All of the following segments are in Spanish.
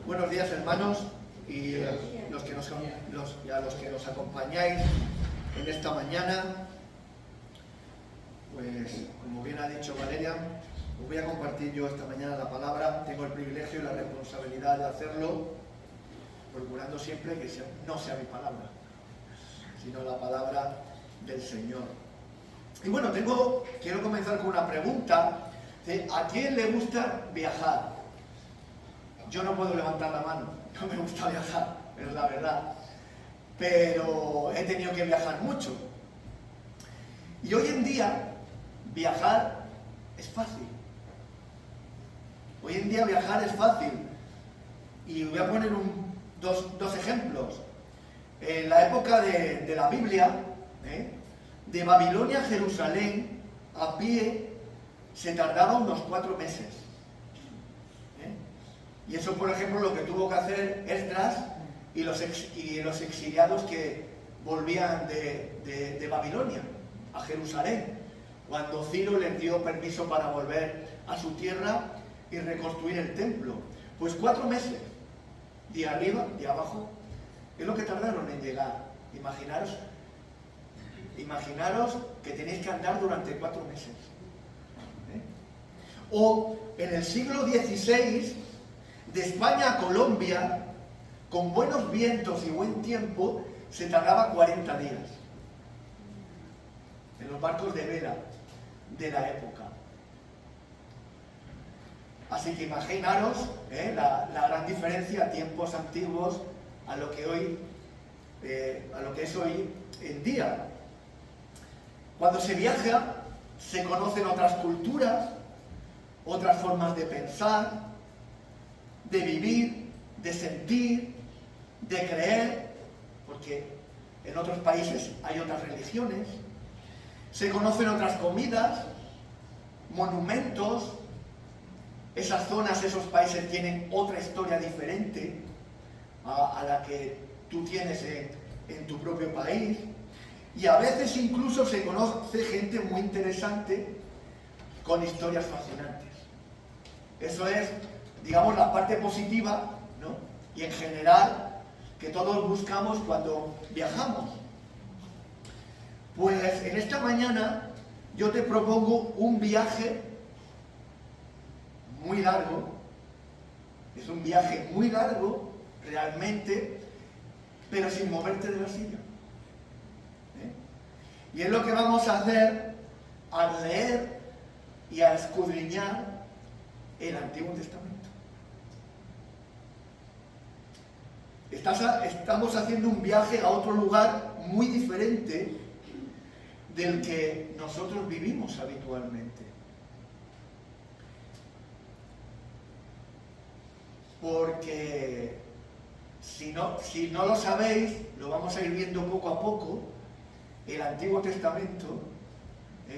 Buenos días, hermanos, y a los que nos acompañáis en esta mañana. Pues, como bien ha dicho Valeria, os voy a compartir yo esta mañana la palabra. Tengo el privilegio y la responsabilidad de hacerlo, procurando siempre que no sea mi palabra, sino la palabra del Señor. Y bueno, quiero comenzar con una pregunta. ¿A quién le gusta viajar? Yo no puedo levantar la mano, no me gusta viajar, es la verdad. Pero he tenido que viajar mucho. Y hoy en día, viajar es fácil. Hoy en día viajar es fácil. Y voy a poner dos ejemplos. En la época de la Biblia, de Babilonia a Jerusalén, a pie, se tardaba unos 4 meses. Y eso, por ejemplo, lo que tuvo que hacer Esdras y los exiliados que volvían de Babilonia a Jerusalén, cuando Ciro les dio permiso para volver a su tierra y reconstruir el templo. Pues 4 meses, de arriba, de abajo, es lo que tardaron en llegar. Imaginaros que tenéis que andar durante 4 meses. O en el siglo XVI, de España a Colombia, con buenos vientos y buen tiempo, se tardaba 40 días. En los barcos de vela de la época. Así que imaginaros la gran diferencia a tiempos antiguos a lo que es hoy en día. Cuando se viaja, se conocen otras culturas, otras formas de pensar, de vivir, de sentir, de creer, porque en otros países hay otras religiones. Se conocen otras comidas, monumentos. Esas zonas, esos países tienen otra historia diferente a la que tú tienes en tu propio país. Y a veces incluso se conoce gente muy interesante con historias fascinantes. Eso es, digamos, la parte positiva, ¿no? Y en general, que todos buscamos cuando viajamos. Pues en esta mañana yo te propongo un viaje muy largo. Es un viaje muy largo, realmente, pero sin moverte de la silla. Y es lo que vamos a hacer al leer y a escudriñar el Antiguo Testamento. Estamos haciendo un viaje a otro lugar muy diferente del que nosotros vivimos habitualmente. Porque si no lo sabéis, lo vamos a ir viendo poco a poco. El Antiguo Testamento,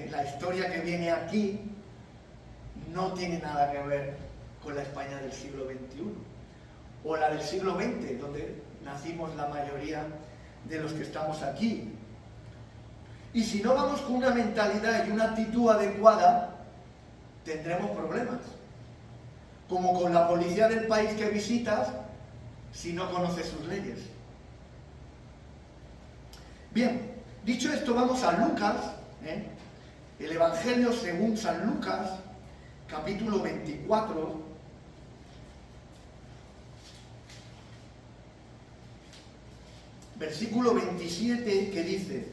la historia que viene aquí, no tiene nada que ver con la España del siglo XXI o la del siglo XX, donde nacimos la mayoría de los que estamos aquí. Y si no vamos con una mentalidad y una actitud adecuada, tendremos problemas. Como con la policía del país que visitas, si no conoces sus leyes. Bien, dicho esto, vamos a Lucas, el Evangelio según San Lucas, capítulo 24, versículo 27, que dice,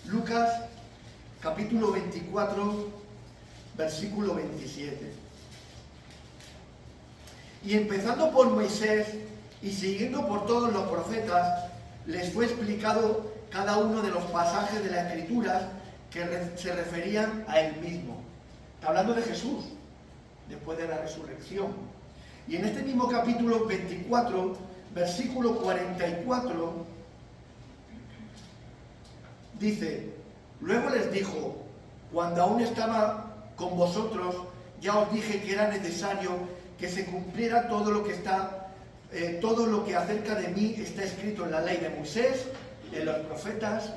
Lucas, capítulo 24, versículo 27. Y empezando por Moisés y siguiendo por todos los profetas, les fue explicado cada uno de los pasajes de las Escrituras que se referían a él mismo. Está hablando de Jesús, después de la resurrección. Y en este mismo capítulo 24, versículo 44, dice, luego les dijo, cuando aún estaba con vosotros, ya os dije que era necesario que se cumpliera todo lo que acerca de mí está escrito en la ley de Moisés, en los profetas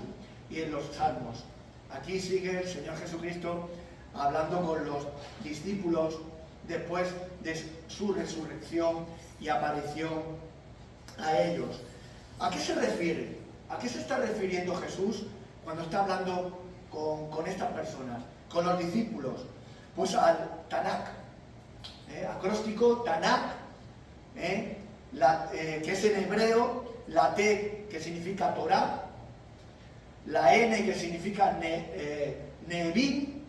y en los salmos. Aquí sigue el Señor Jesucristo hablando con los discípulos después de su resurrección y aparición a ellos. ¿A qué se refiere? ¿A qué se está refiriendo Jesús cuando está hablando con estas personas, con los discípulos? Pues al Tanakh, acróstico Tanakh, que es en hebreo la T, que significa Torah, la N, que significa Nevi'im,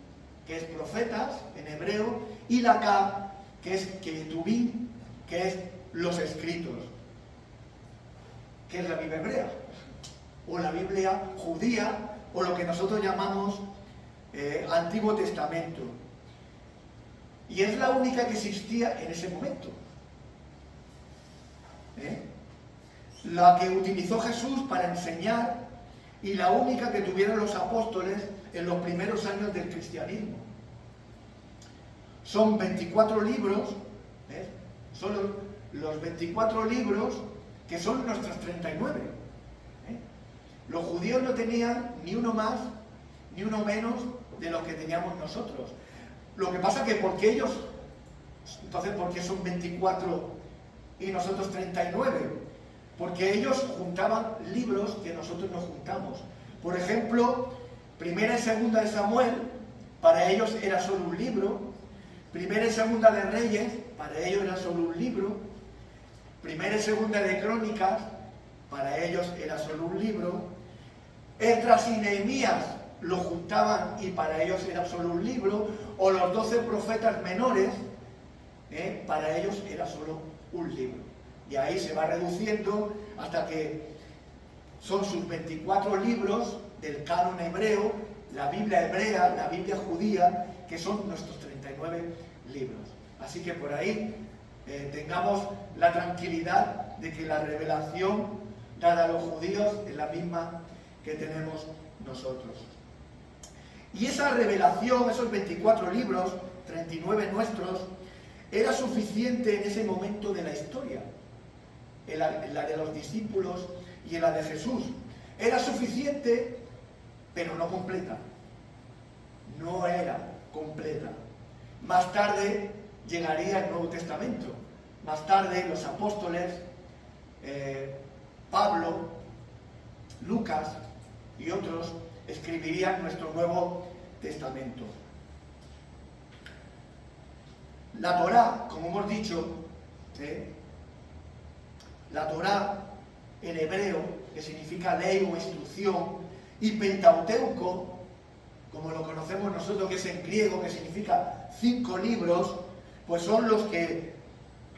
que es profetas en hebreo, y la K, que es Ketuvim, que es los escritos, que es la Biblia hebrea, o la Biblia judía, o lo que nosotros llamamos Antiguo Testamento. Y es la única que existía en ese momento. La que utilizó Jesús para enseñar y la única que tuvieron los apóstoles en los primeros años del cristianismo. Son 24 libros, son los 24 libros que son nuestros 39. Los judíos no tenían ni uno más ni uno menos de los que teníamos nosotros. Lo que pasa que porque ellos, entonces, ¿por qué son 24 y nosotros 39? Porque ellos juntaban libros que nosotros no juntamos. Por ejemplo, Primera y Segunda de Samuel, para ellos era solo un libro. Primera y Segunda de Reyes, para ellos era solo un libro. Primera y Segunda de Crónicas, para ellos era solo un libro. Esdras y Nehemías lo juntaban y para ellos era solo un libro. O los 12 profetas menores, para ellos era solo un libro. Y ahí se va reduciendo hasta que son sus 24 libros del canon hebreo, la Biblia hebrea, la Biblia judía, que son nuestros 39 libros. Así que por ahí tengamos la tranquilidad de que la revelación dada a los judíos es la misma que tenemos nosotros. Y esa revelación, esos 24 libros, 39 nuestros, era suficiente en ese momento de la historia. En la de los discípulos y en la de Jesús. Era suficiente, pero no completa. No era completa. Más tarde llegaría el Nuevo Testamento. Más tarde los apóstoles, Pablo, Lucas y otros escribirían nuestro Nuevo Testamento. La Torá, como hemos dicho, la Torá en hebreo, que significa ley o instrucción, y Pentateuco, como lo conocemos nosotros, que es en griego, que significa 5 libros, pues son los que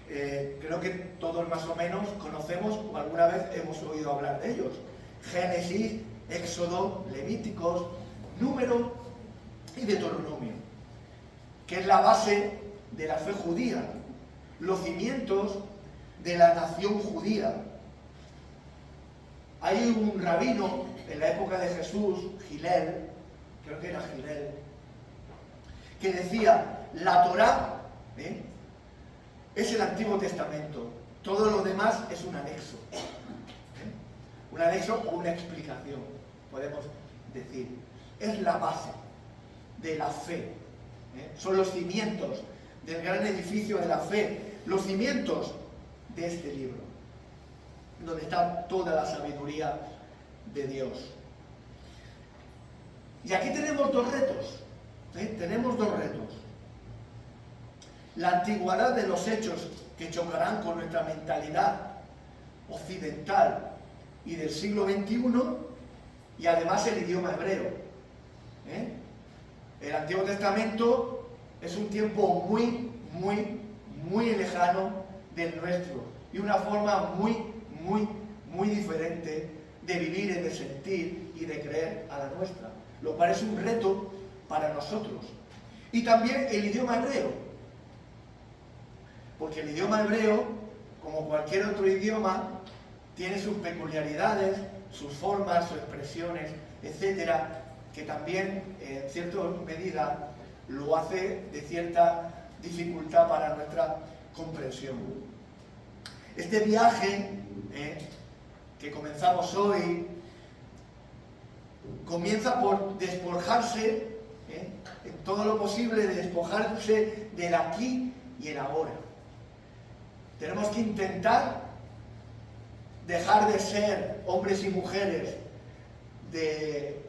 creo que todos más o menos conocemos o alguna vez hemos oído hablar de ellos. Génesis, Éxodo, Levíticos, Número y Deuteronomio, que es la base de la fe judía, los cimientos de la nación judía. Hay un rabino en la época de Jesús, Gilel, creo que era Gilel, que decía, la Torá es el Antiguo Testamento, todo lo demás es un anexo. Un anexo o una explicación, podemos decir. Es la base de la fe. Son los cimientos del gran edificio de la fe, los cimientos de este libro, donde está toda la sabiduría de Dios. Y aquí tenemos dos retos. Tenemos dos retos. La antigüedad de los hechos que chocarán con nuestra mentalidad occidental y del siglo XXI, y además el idioma hebreo. El Antiguo Testamento es un tiempo muy lejano del nuestro y una forma muy diferente de vivir y de sentir y de creer a la nuestra, lo cual es un reto para nosotros. Y también el idioma hebreo, porque el idioma hebreo, como cualquier otro idioma, tiene sus peculiaridades, sus formas, sus expresiones, etcétera, que también en cierta medida lo hace de cierta dificultad para nuestra comprensión. Este viaje que comenzamos hoy comienza por despojarse, en todo lo posible, de despojarse del aquí y el ahora. Tenemos que intentar dejar de ser hombres y mujeres de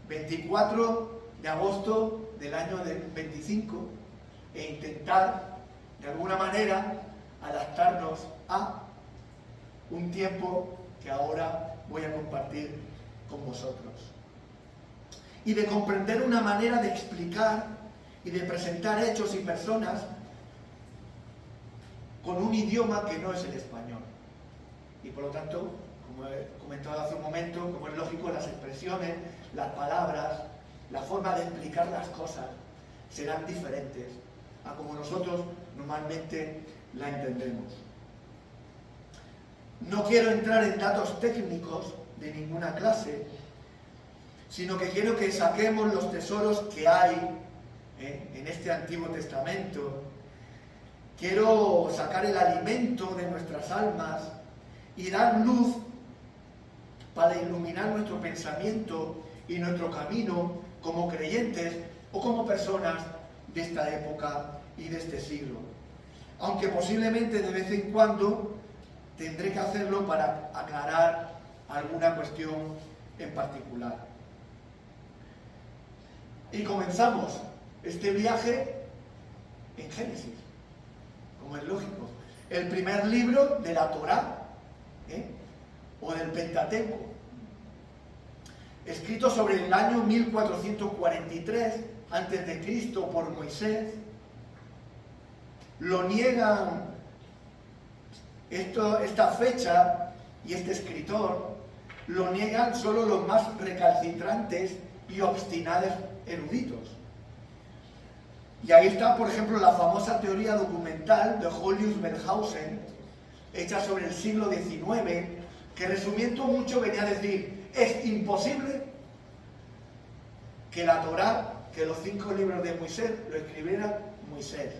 24 de agosto del año 25 e intentar, de alguna manera, adaptarnos a un tiempo que ahora voy a compartir con vosotros. Y de comprender una manera de explicar y de presentar hechos y personas con un idioma que no es el español. Y por lo tanto, como he comentado hace un momento, como es lógico, las expresiones, las palabras, la forma de explicar las cosas serán diferentes a como nosotros normalmente la entendemos. No quiero entrar en datos técnicos de ninguna clase, sino que quiero que saquemos los tesoros que hay en este Antiguo Testamento. Quiero sacar el alimento de nuestras almas y dar luz para iluminar nuestro pensamiento y nuestro camino como creyentes o como personas de esta época y de este siglo. Aunque posiblemente de vez en cuando tendré que hacerlo para aclarar alguna cuestión en particular. Y comenzamos este viaje en Génesis, como es lógico. El primer libro de la Torá, o del Pentateuco, escrito sobre el año 1443 a.C. por Moisés. Lo niegan esta fecha y este escritor, lo niegan solo los más recalcitrantes y obstinados eruditos. Y ahí está, por ejemplo, la famosa teoría documental de Julius Wellhausen, hecha sobre el siglo XIX, que resumiendo mucho venía a decir: es imposible que la Torá, que los 5 libros de Moisés, lo escribiera Moisés.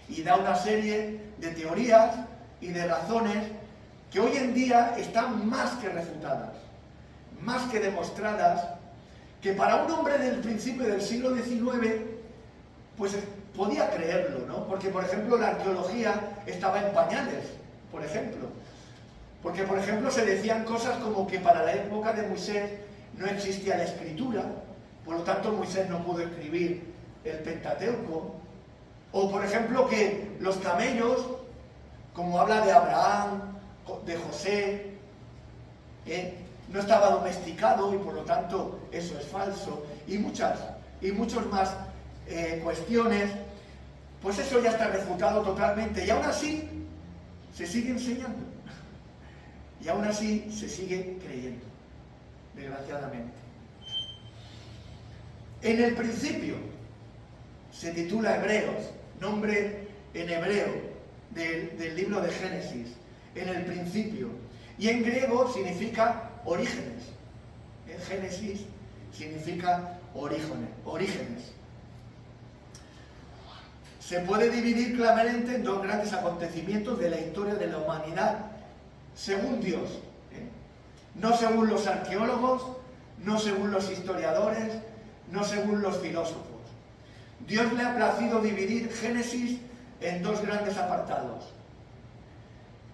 Y da una serie de teorías y de razones que hoy en día están más que refutadas, más que demostradas, que para un hombre del principio del siglo XIX, pues podía creerlo, ¿no? Porque, por ejemplo, la arqueología estaba en pañales, por ejemplo. Porque, por ejemplo, se decían cosas como que para la época de Moisés no existía la escritura, por lo tanto Moisés no pudo escribir el Pentateuco. O, por ejemplo, que los camellos, como habla de Abraham, de José, no estaba domesticado y por lo tanto eso es falso. Y muchos más cuestiones, pues eso ya está refutado totalmente. Y aún así se sigue enseñando. Y aún así se sigue creyendo, desgraciadamente. En el principio se titula Hebreos, nombre en hebreo del libro de Génesis, en el principio. Y en griego significa orígenes. En Génesis significa orígenes. Se puede dividir claramente en 2 grandes acontecimientos de la historia de la humanidad, según Dios. No según los arqueólogos, no según los historiadores, no según los filósofos. Dios le ha placido dividir Génesis en 2 grandes apartados.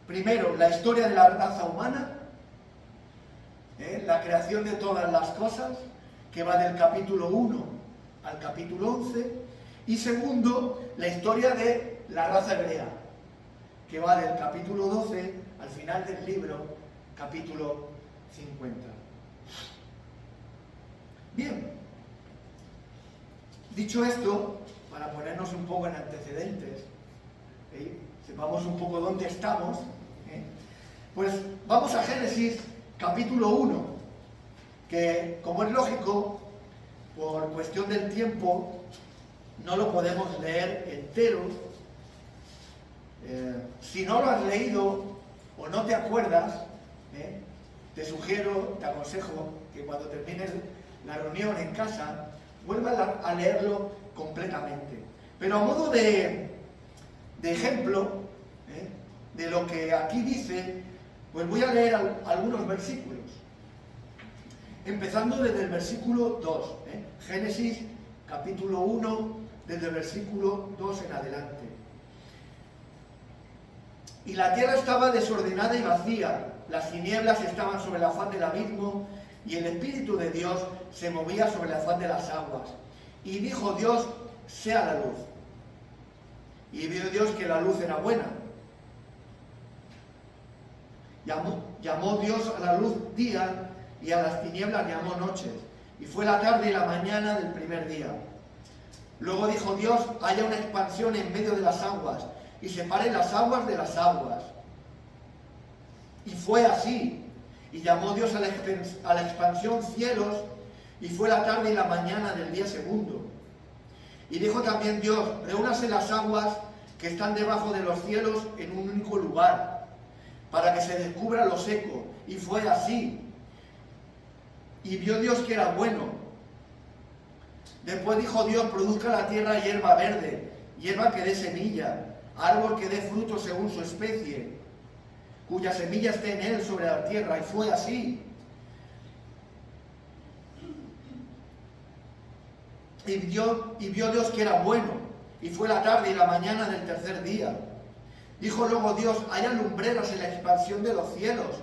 Primero, la historia de la raza humana, la creación de todas las cosas, que va del capítulo 1 al capítulo 11. Y segundo, la historia de la raza hebrea, que va del capítulo 12 al final del libro, capítulo 50. Bien, dicho esto, para ponernos un poco en antecedentes, sepamos un poco dónde estamos, pues vamos a Génesis capítulo 1, que, como es lógico, por cuestión del tiempo, no lo podemos leer entero. Si no lo has leído o no te acuerdas, te sugiero, te aconsejo que cuando termines la reunión en casa, vuelvas a leerlo completamente. Pero a modo de ejemplo de lo que aquí dice, pues voy a leer algunos versículos. Empezando desde el versículo 2, Génesis capítulo 1, desde el versículo 2 en adelante. Y la tierra estaba desordenada y vacía, las tinieblas estaban sobre la faz del abismo, y el Espíritu de Dios se movía sobre la faz de las aguas. Y dijo Dios, sea la luz. Y vio Dios que la luz era buena. Llamó Dios a la luz día, y a las tinieblas llamó noches. Y fue la tarde y la mañana del primer día. Luego dijo Dios, haya una expansión en medio de las aguas, y separen las aguas de las aguas. Y fue así. Y llamó Dios a la expansión cielos, y fue la tarde y la mañana del día segundo. Y dijo también Dios, reúnase las aguas que están debajo de los cielos en un único lugar, para que se descubra lo seco. Y fue así. Y vio Dios que era bueno. Después dijo Dios, produzca la tierra hierba verde, hierba que dé semilla, árbol que dé fruto según su especie, cuya semilla esté en él sobre la tierra. Y fue así. Y vio Dios que era bueno, y fue la tarde y la mañana del tercer día. Dijo luego Dios, haya lumbreras en la expansión de los cielos,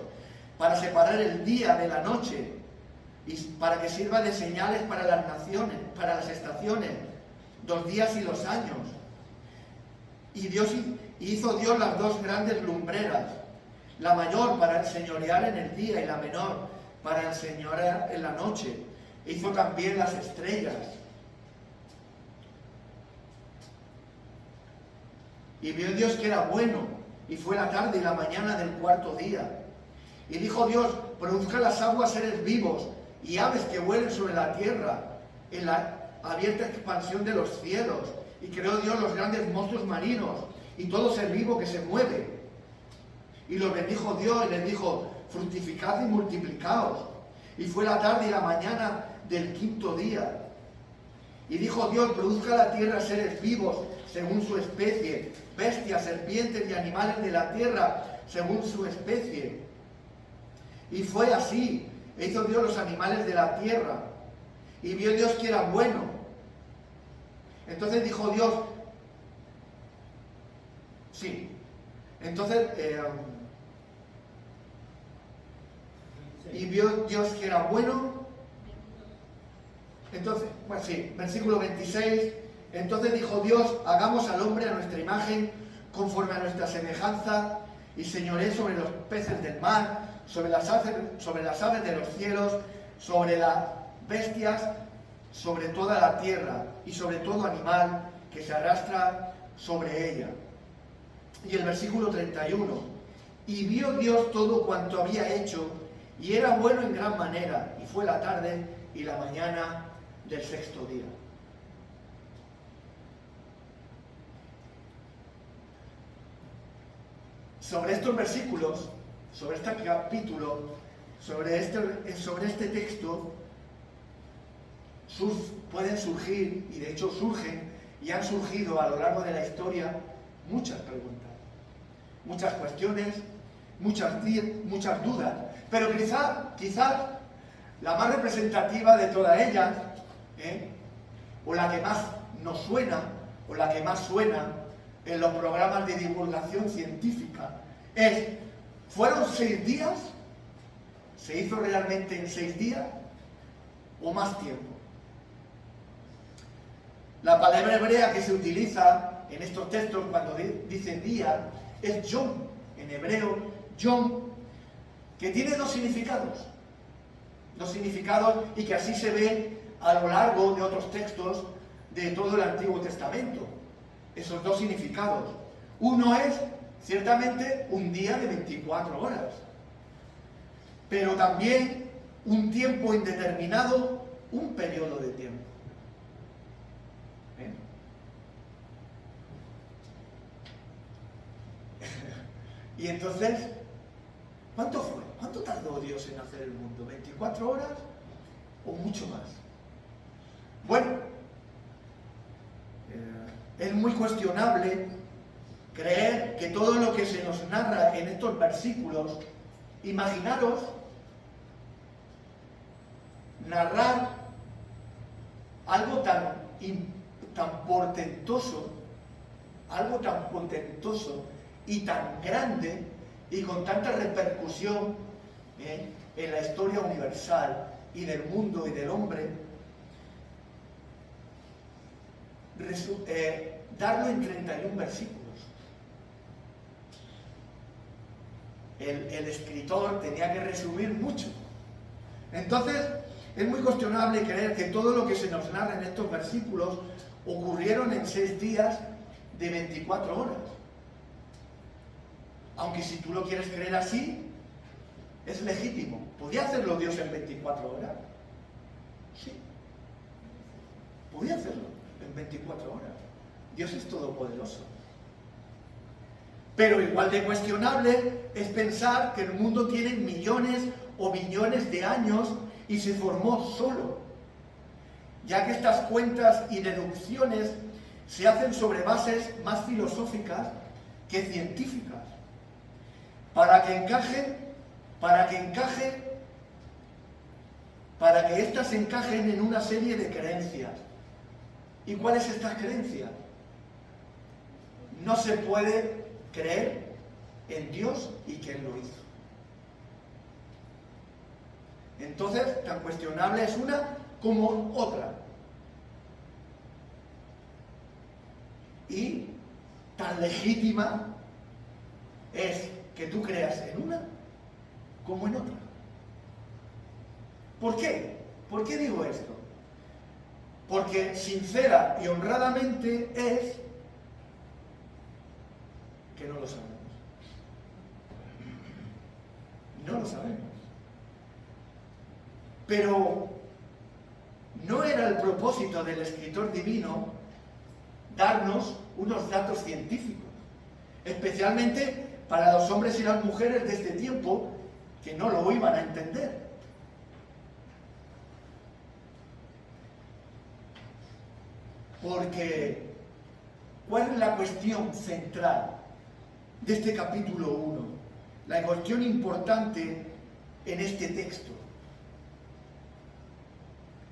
para separar el día de la noche, y para que sirva de señales para las naciones, para las estaciones, los días y los años. Y hizo Dios las dos grandes lumbreras, la mayor para enseñorear en el día y la menor para enseñorear en la noche. E hizo también las estrellas. Y vio Dios que era bueno, y fue la tarde y la mañana del cuarto día. Y dijo Dios, produzcan las aguas seres vivos y aves que vuelen sobre la tierra, en la abierta expansión de los cielos. Y creó Dios los grandes monstruos marinos y todo ser vivo que se mueve. Y los bendijo Dios y les dijo, fructificad y multiplicaos. Y fue la tarde y la mañana del quinto día. Y dijo Dios, produzca la tierra seres vivos según su especie, bestias, serpientes y animales de la tierra según su especie. Y fue así. E hizo Dios los animales de la tierra. Y vio Dios que era bueno. Entonces dijo Dios, sí, entonces, y vio Dios que era bueno. Entonces, pues sí, versículo 26, entonces dijo Dios, hagamos al hombre a nuestra imagen, conforme a nuestra semejanza, y señoré sobre los peces del mar, sobre las aves de los cielos, sobre las bestias, sobre toda la tierra, y sobre todo animal que se arrastra sobre ella. Y el versículo 31, y vio Dios todo cuanto había hecho, y era bueno en gran manera, y fue la tarde y la mañana del sexto día. Sobre estos versículos, sobre este capítulo, sobre este texto, pueden surgir, y de hecho surgen, y han surgido a lo largo de la historia, muchas preguntas, muchas cuestiones, muchas dudas, pero quizás la más representativa de todas ellas, o la que más nos suena, o la que más suena en los programas de divulgación científica, es, ¿fueron 6 días? ¿Se hizo realmente en 6 días? ¿O más tiempo? La palabra hebrea que se utiliza en estos textos cuando dicen día es yom, en hebreo, yom, que tiene dos significados y que así se ve a lo largo de otros textos de todo el Antiguo Testamento. Esos dos significados. Uno es, ciertamente, un día de 24 horas, pero también un tiempo indeterminado, un periodo de tiempo. Y entonces, ¿cuánto fue? ¿Cuánto tardó Dios en hacer el mundo? ¿24 horas o mucho más? Bueno, es muy cuestionable creer que todo lo que se nos narra en estos versículos, imaginaros narrar algo tan portentoso y tan grande y con tanta repercusión en la historia universal y del mundo y del hombre, darlo en 31 versículos. El escritor tenía que resumir mucho. Entonces, es muy cuestionable creer que todo lo que se nos narra en estos versículos ocurrieron en 6 días de 24 horas. Aunque si tú lo quieres creer así, es legítimo. ¿Podía hacerlo Dios en 24 horas? Sí. Podía hacerlo en 24 horas. Dios es todopoderoso. Pero igual de cuestionable es pensar que el mundo tiene millones o billones de años y se formó solo, ya que estas cuentas y deducciones se hacen sobre bases más filosóficas que científicas, para que éstas encajen en una serie de creencias. ¿Y cuáles estas creencias? No se puede creer en Dios y que Él lo hizo. Entonces, tan cuestionable es una como otra. Y tan legítima es que tú creas en una como en otra. ¿Por qué? ¿Por qué digo esto? Porque sincera y honradamente es que no lo sabemos. No lo sabemos. Pero no era el propósito del escritor divino darnos unos datos científicos, especialmente para los hombres y las mujeres de este tiempo que no lo iban a entender. Porque, ¿cuál es la cuestión central de este capítulo 1? La cuestión importante en este texto.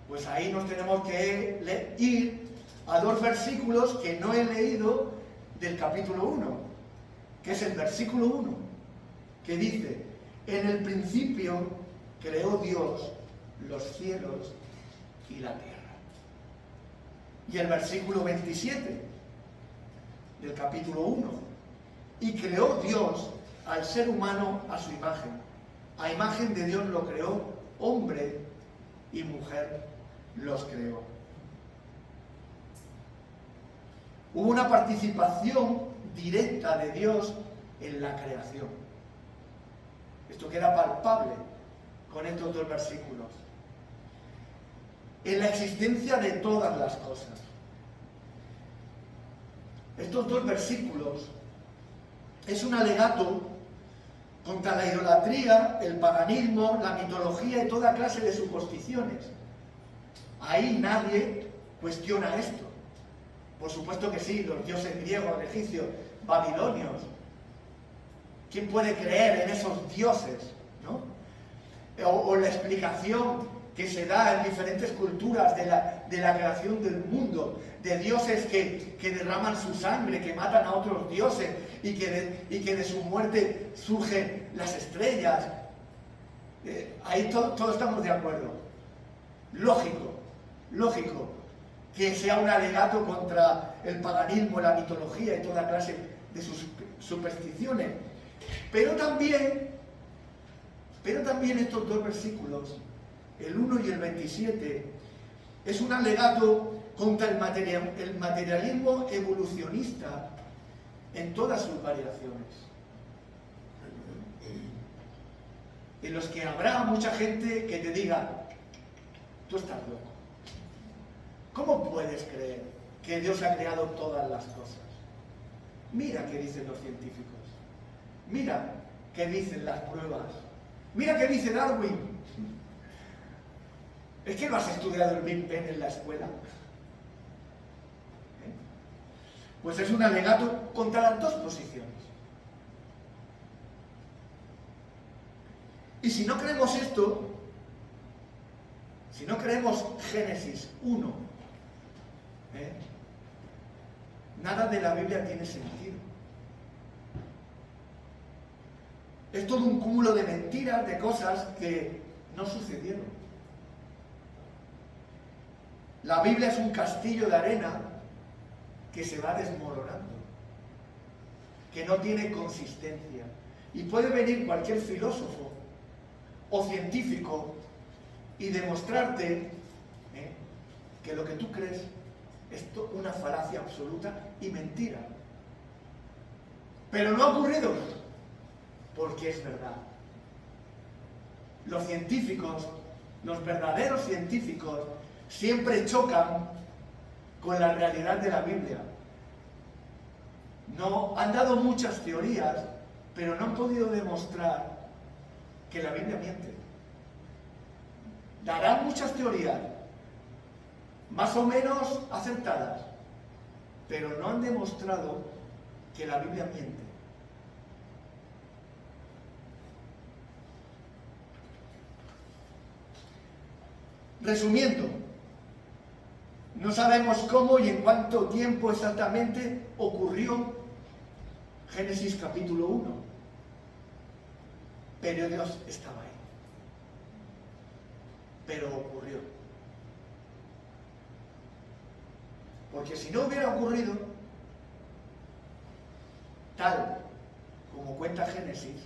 Pues ahí nos tenemos que ir a 2 versículos que no he leído del capítulo 1, que es el versículo 1, que dice: en el principio creó Dios los cielos y la tierra. Y el versículo 27 del capítulo 1: y creó Dios al ser humano a su imagen. A imagen de Dios lo creó, hombre y mujer los creó. Hubo una participación directa de Dios en la creación. Esto queda palpable con estos 2 versículos. En la existencia de todas las cosas. Estos 2 versículos es un alegato contra la idolatría, el paganismo, la mitología y toda clase de supersticiones. Ahí nadie cuestiona esto. Por supuesto que sí, los dioses griegos, egipcios, babilonios. ¿Quién puede creer en esos dioses? ¿No? O la explicación que se da en diferentes culturas de la creación del mundo, de dioses que derraman su sangre, que matan a otros dioses y que de su muerte surgen las estrellas. Ahí todos estamos de acuerdo. Lógico que sea un alegato contra el paganismo, la mitología y toda clase de sus supersticiones. Pero también estos 2 versículos, el 1 y el 27, es un alegato contra el materialismo evolucionista en todas sus variaciones, en los que habrá mucha gente que te diga: tú estás loco. ¿Cómo puedes creer que Dios ha creado todas las cosas? Mira qué dicen los científicos. Mira qué dicen las pruebas. Mira qué dice Darwin. ¿Es que no has estudiado el Big Bang en la escuela? Pues es un alegato contra las 2 posiciones. Y si no creemos esto, si no creemos Génesis 1, nada de la Biblia tiene sentido. es todo un cúmulo de mentiras, de cosas que no sucedieron. La Biblia es un castillo de arena que se va desmoronando, que no tiene consistencia. Y puede venir cualquier filósofo o científico y demostrarte que lo que tú crees es una falacia absoluta y mentira. Pero no ha ocurrido porque es verdad. Los científicos, los verdaderos científicos, siempre chocan con la realidad de la Biblia. No, han dado muchas teorías, pero no han podido demostrar que la Biblia miente. Darán muchas teorías, más o menos acertadas, pero no han demostrado que la Biblia miente. Resumiendo, no sabemos cómo y en cuánto tiempo exactamente ocurrió Génesis capítulo 1, pero Dios estaba ahí. Pero ocurrió. Porque si no hubiera ocurrido, tal como cuenta Génesis,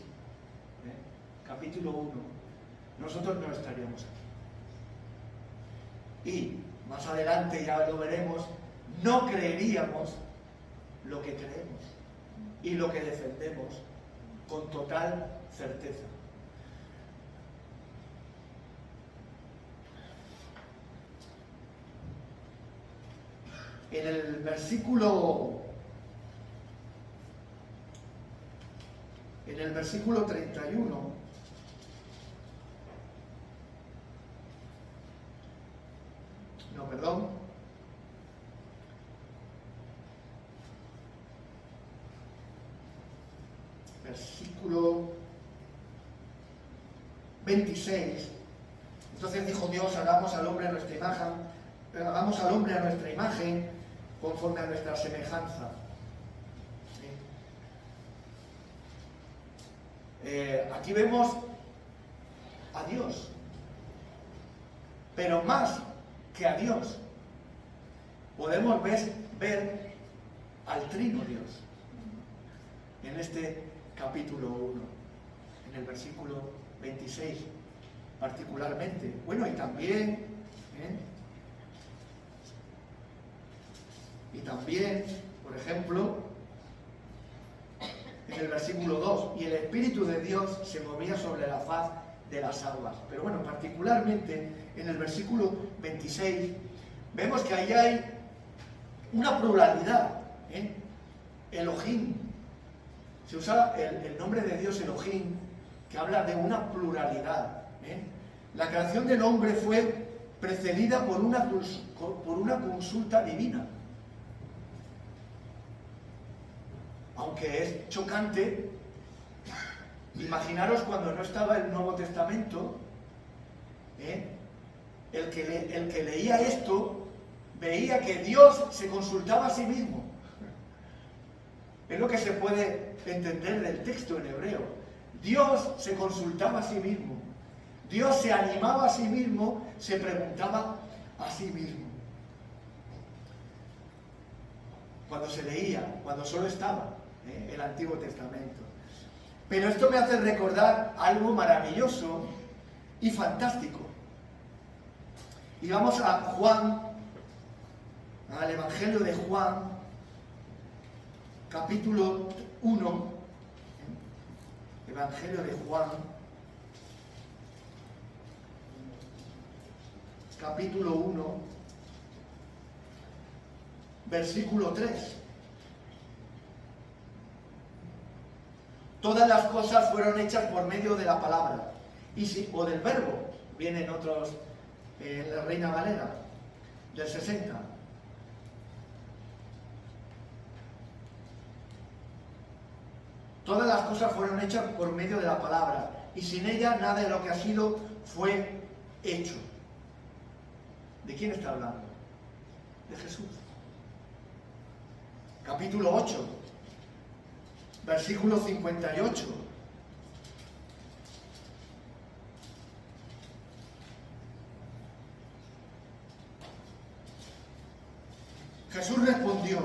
capítulo 1, nosotros no estaríamos aquí. Y más adelante, ya lo veremos, no creeríamos lo que creemos y lo que defendemos con total certeza. En el versículo 31, no, perdón, versículo 26, entonces dijo Dios, hagamos al hombre a nuestra imagen, conforme a nuestra semejanza. Aquí vemos a Dios, pero más que a Dios, podemos ver al Trino Dios en este capítulo 1, en el versículo 26 particularmente. Bueno, y también por ejemplo, en el versículo 2, y el Espíritu de Dios se movía sobre la faz de las aguas. Pero bueno, particularmente en el versículo 26, vemos que ahí hay una pluralidad. Elohim, se usa el nombre de Dios Elohim, que habla de una pluralidad. La creación del hombre fue precedida por una consulta divina. Aunque es chocante, imaginaros cuando no estaba el Nuevo Testamento, el que leía esto veía que Dios se consultaba a sí mismo. Es lo que se puede entender del texto en hebreo. Dios se consultaba a sí mismo. Dios se animaba a sí mismo, se preguntaba a sí mismo. Cuando se leía, cuando solo estaba el Antiguo Testamento. Pero esto me hace recordar algo maravilloso y fantástico. Y vamos a Juan, al Evangelio de Juan, capítulo 1, Evangelio de Juan, capítulo 1, versículo 3. Todas las cosas fueron hechas por medio de la palabra, o del verbo, vienen otros, la Reina Valera, del 60. Todas las cosas fueron hechas por medio de la palabra, y sin ella nada de lo que ha sido fue hecho. ¿De quién está hablando? De Jesús. Capítulo 8, versículo 58. Jesús respondió: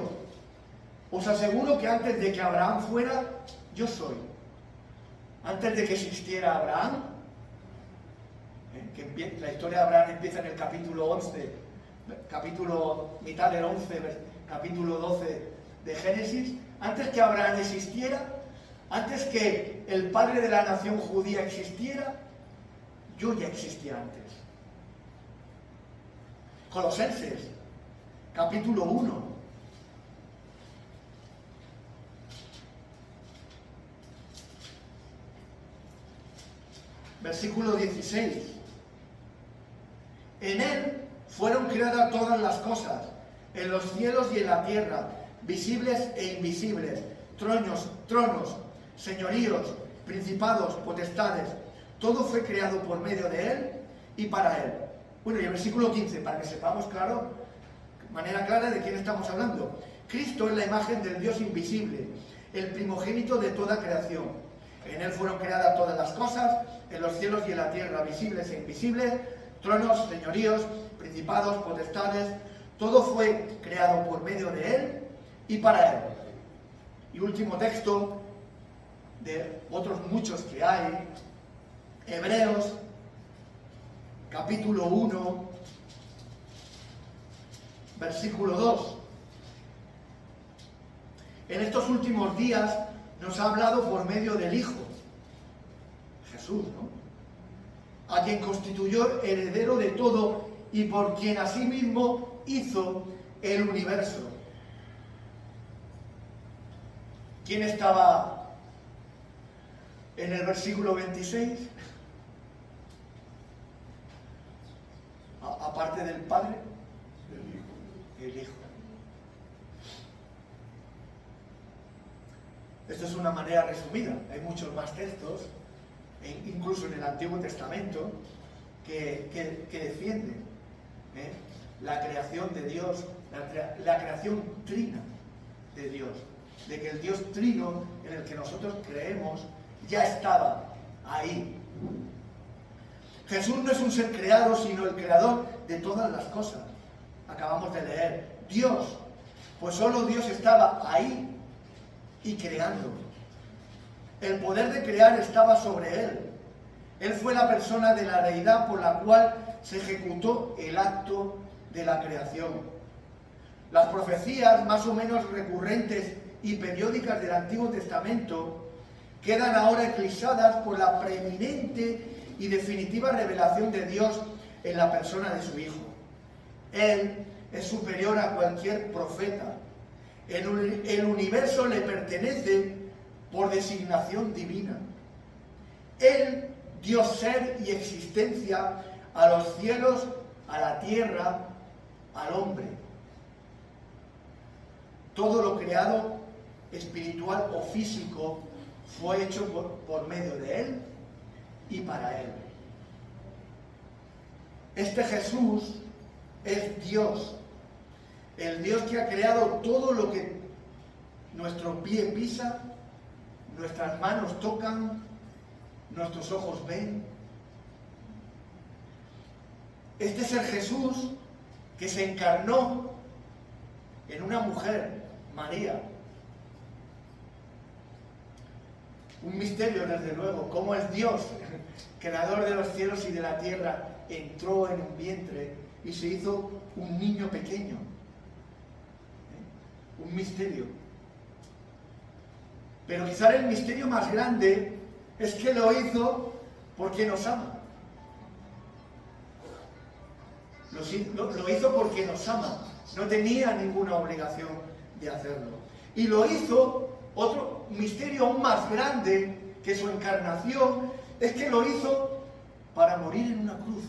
os aseguro que antes de que Abraham fuera, yo soy. Antes de que existiera Abraham, la historia de Abraham empieza en el capítulo 11, mitad del 11, capítulo 12 de Génesis. Antes que Abraham existiera, antes que el padre de la nación judía existiera, yo ya existía antes. Colosenses, capítulo 1. Versículo 16. En él fueron creadas todas las cosas, en los cielos y en la tierra, visibles e invisibles, tronos, señoríos, principados, potestades. Todo fue creado por medio de él y para él. Bueno, y el versículo 15, para que sepamos manera clara de quién estamos hablando. Cristo es la imagen del Dios invisible, el primogénito de toda creación. En él fueron creadas todas las cosas, en los cielos y en la tierra, visibles e invisibles, tronos, señoríos, principados, potestades. Todo fue creado por medio de él y para él. Y último texto, de otros muchos que hay, Hebreos, capítulo 1, versículo 2. En estos últimos días nos ha hablado por medio del Hijo, Jesús, ¿no? A quien constituyó heredero de todo y por quien asimismo hizo el universo. ¿Quién estaba en el versículo 26? Aparte del Padre, el Hijo. Esto es una manera resumida. Hay muchos más textos, incluso en el Antiguo Testamento, que defienden la creación de Dios, la creación trina de Dios, de que el Dios trino en el que nosotros creemos ya estaba ahí. Jesús no es un ser creado, sino el creador de todas las cosas. Acabamos de leer, Dios, pues solo Dios estaba ahí y creando. El poder de crear estaba sobre él. Él fue la persona de la deidad por la cual se ejecutó el acto de la creación. Las profecías más o menos recurrentes y periódicas del Antiguo Testamento quedan ahora eclipsadas por la preeminente y definitiva revelación de Dios en la persona de su Hijo. Él es superior a cualquier profeta. El universo le pertenece por designación divina. Él dio ser y existencia a los cielos, a la tierra, al hombre. Todo lo creado, espiritual o físico, fue hecho por medio de él y para él. Este Jesús es Dios, el Dios que ha creado todo lo que nuestro pie pisa, nuestras manos tocan, nuestros ojos ven. Este es el Jesús que se encarnó en una mujer, María. Un misterio, desde luego, cómo es Dios, creador de los cielos y de la tierra, entró en un vientre y se hizo un niño pequeño. Un misterio. Pero quizá el misterio más grande es que lo hizo porque nos ama. Lo hizo porque nos ama. No tenía ninguna obligación de hacerlo. Y lo hizo, otro misterio aún más grande que su encarnación, es que lo hizo para morir en una cruz.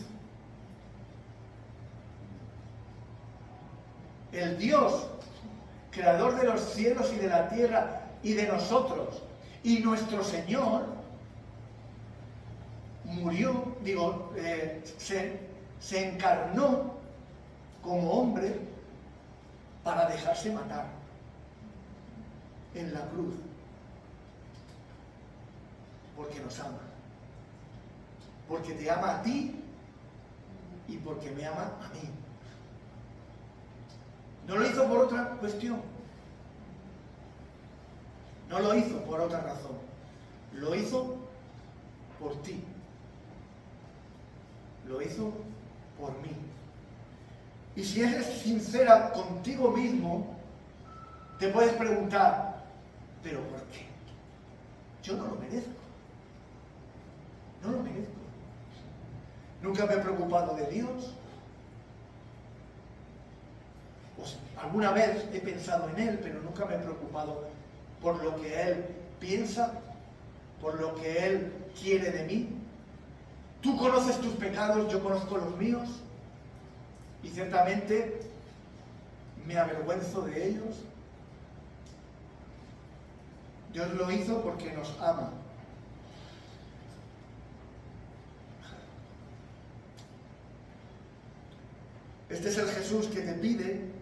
El Dios, creador de los cielos y de la tierra y de nosotros, y nuestro Señor, murió, se encarnó como hombre para dejarse matar en la cruz, porque nos ama, porque te ama a ti y porque me ama a mí. No lo hizo por otra cuestión. No lo hizo por otra razón. Lo hizo por ti. Lo hizo por mí. Y si eres sincera contigo mismo, te puedes preguntar, ¿pero por qué? Yo no lo merezco. No lo merezco. Nunca me he preocupado de Dios. Pues alguna vez he pensado en Él, pero nunca me he preocupado por lo que Él piensa, por lo que Él quiere de mí. Tú conoces tus pecados, yo conozco los míos, y ciertamente me avergüenzo de ellos. Dios lo hizo porque nos ama. Este es el Jesús que te pide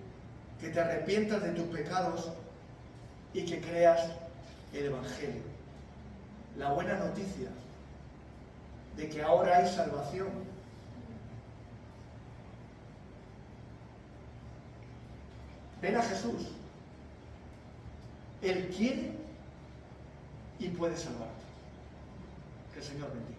que te arrepientas de tus pecados y que creas el Evangelio. La buena noticia de que ahora hay salvación. Ven a Jesús. Él quiere y puede salvarte. Que el Señor bendiga.